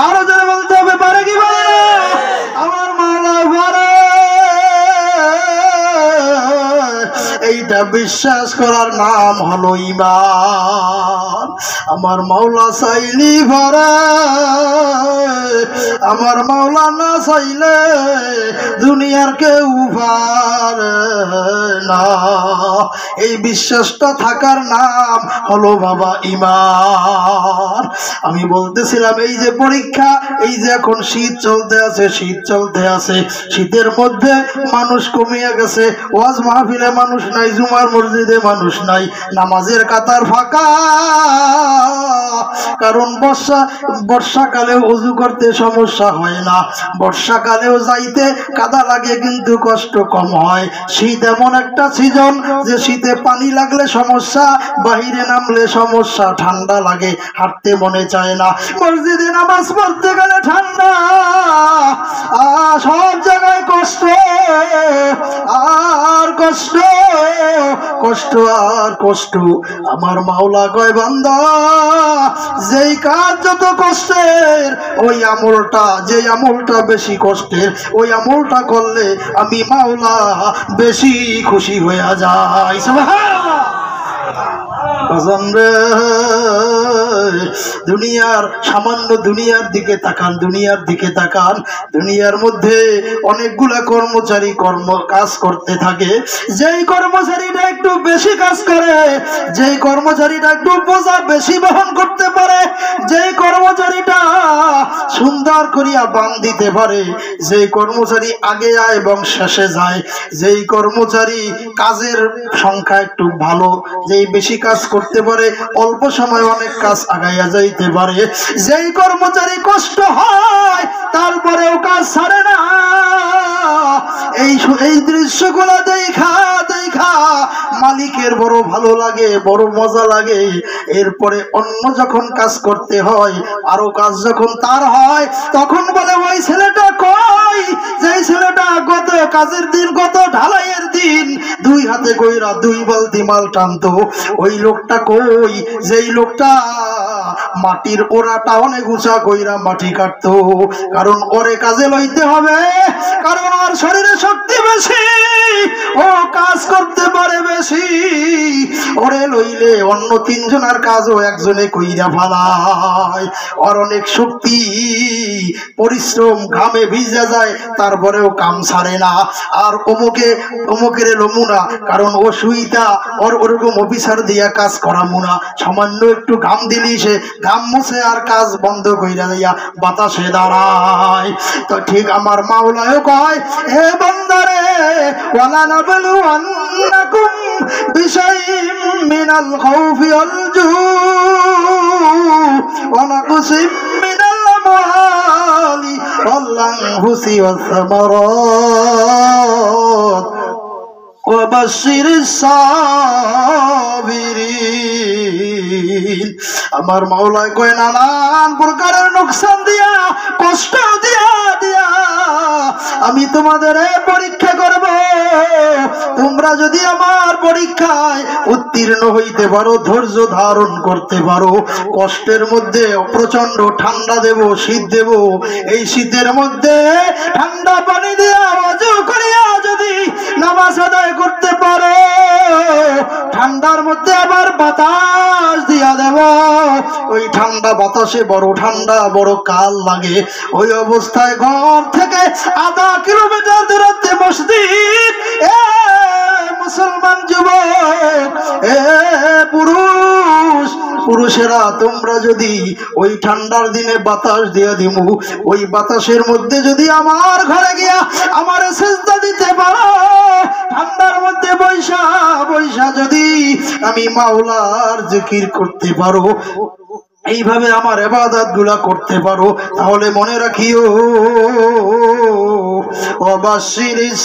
আরো যারা বলতে হবে পারে কি পারে না? আমার মাওলা পারে। এইটা বিশ্বাস করার নাম হলো ঈমান। আমার মাওলা চাইলি পারে, আমার মাওলা না চাইলে দুনিয়ার কেউ পারে না। এই বিশ্বাসটা থাকার নাম হলো বাবা ঈমান। আমি বলতেছিলাম এই যে পরীক্ষা, এই যে এখন শীত চলতে আছে, শীত চলতে আছে, শীতের মধ্যে মানুষ কমিয়ে গেছে, ওয়াজ মাহফিলে মানুষ নাই, জুমার মসজিদে মানুষ নাই, নামাজের কাতার ফাঁকা। কারণ বর্ষাকালেও ওযু করতে সমস্যা হয় না, বর্ষাকালেও যাইতে কাদা লাগে কিন্তু কষ্ট কম হয়। শীত এমন একটা সিজন যে শীতে পানি লাগলে সমস্যা, বাহিরে নামলে সমস্যা, ঠান্ডা লাগে, হাঁটতে মনে চায় না, মসজিদে নামাজ পড়তে গেলে ঠান্ডা, সব জায়গায় কষ্ট আর কষ্ট, কষ্ট আর কষ্ট। আমার মাওলা কয় বান্দা, যেই কাজ যত কষ্টের ওই আমলটা, যেই আমলটা বেশি কষ্টের ওই আমলটা করলে আমি মাওলা বেশি খুশি হয়ে যাই। সুবহানাল্লাহ। দুনিয়ার সামান্য দুনিয়ার দিকে তাকান, দুনিয়ার দিকে তাকান। দুনিয়ার মধ্যে অনেকগুলা কর্মচারী কাজ করতে থাকে। যেই কর্মচারীটা একটু বেশি কাজ করে, যেই কর্মচারীটা একটু বোঝা বেশি বহন করতে পারে, যেই কর্মচারীটা সুন্দর করিয়া বান দিতে পারে, যেই কর্মচারী আগে যায় এবং শেষে যায়, যেই কর্মচারী কাজের সংখ্যা একটু ভালো, যেই বেশি কাজ করতে পারে, অল্প সময় অনেক কাজ আগাইয়া যাইতে পারে, যেই কর্মচারী কষ্ট হয় তারপরেও কাজ ছাড়ে না, এই দৃশ্যগুলো দেখা দেখা মালিকের বড় ভালো লাগে, বড় মজা লাগে। এরপরে অন্য যখন কাজ করতে হয়, আরো কাজ যখন তার হয়, তখন বলে ওই ছেলেটা কই, যেই ছেলেটা গত কাজের দিন, গত ঢালাইয়ের দিন দুই হাতে কইরা 2 বালতি মাল টানতো, ওই লোকটা কই, যেই লোকটা মাটির ওরাটা অনেক উঁচা কইরা মাটি কাটতো। কারণ ওরে কাজে লইতে হবে, কারণ ওর শরীরে শক্তি বেশি, ও কাজ করতে পারে বেশি, ওরে লইলে অন্য 3 জনের কাজও একজনে কইরা ফালায়। ওর অনেক শক্তি, পরিশ্রম, ঘামে ভিজা যায়, তারপরেও কাম ছাড়ে না। আর অমুকের লমুনা, কারণ ও সুইতা, ওর ওরকম অফিসার দিয়া কাজ করামু না, সামান্য একটু ঘাম দিলি সে ঘাম মুছে আর কাজ বন্ধ কইরা দিয়া বাতাসে দাঁড়ায়। তো ঠিক আমার মাওলাও কয়, হে বান্দারে, ওয়ালা নাবলু আন্নাকুম বিশাইইম মিনাল খাউফি ওয়াল জু ওয়া নাকসিম মিনাল আমওয়ালি ওয়াল আনফুসি ওয়াস সামারাত ওয়াবাশশিরিস সাবিরিন। আমার মাওলা কয়, নানান প্রকারের নোকসান দিয়া, কষ্ট দিয়া দিয়া আমি তোমাদের পরীক্ষা করব। তোমরা যদি আমার পরীক্ষায় উত্তীর্ণ হইতে পারো, ধৈর্য ধারণ করতে পারো, কষ্টের মধ্যে প্রচন্ড ঠান্ডা দেব, শীত দেব, এই শীতের মধ্যে ঠান্ডা পানি দিয়া ওযু করিয়া যদি নামাজ আদায় করতে পারো, ঠান্ডার মধ্যে আবার বাতাস দিয়া দেব, ওই ঠান্ডা বাতাসে বড় ঠান্ডা, বড় কাল লাগে, ওই অবস্থায় ঘর থেকে আধা কিলোমিটার দূরত্বে মসজিদ। এ মুসলমান যুবক, এ পুরুষেরা, তোমরা যদি ওই ঠান্ডার দিনে বাতাস দিয়া দিমু, ওই বাতাসের মধ্যে যদি আমার ঘরে গিয়া আমার সিজদা দিতে পারো, ঠান্ডার মধ্যে বৈশা বৈশা যদি আমি মাওলার জিকির করতে পারো, এইভাবে আমার ইবাদত গুলা করতে পারো, তাহলে মনে রাখিও, ওয়াবাশশিরিস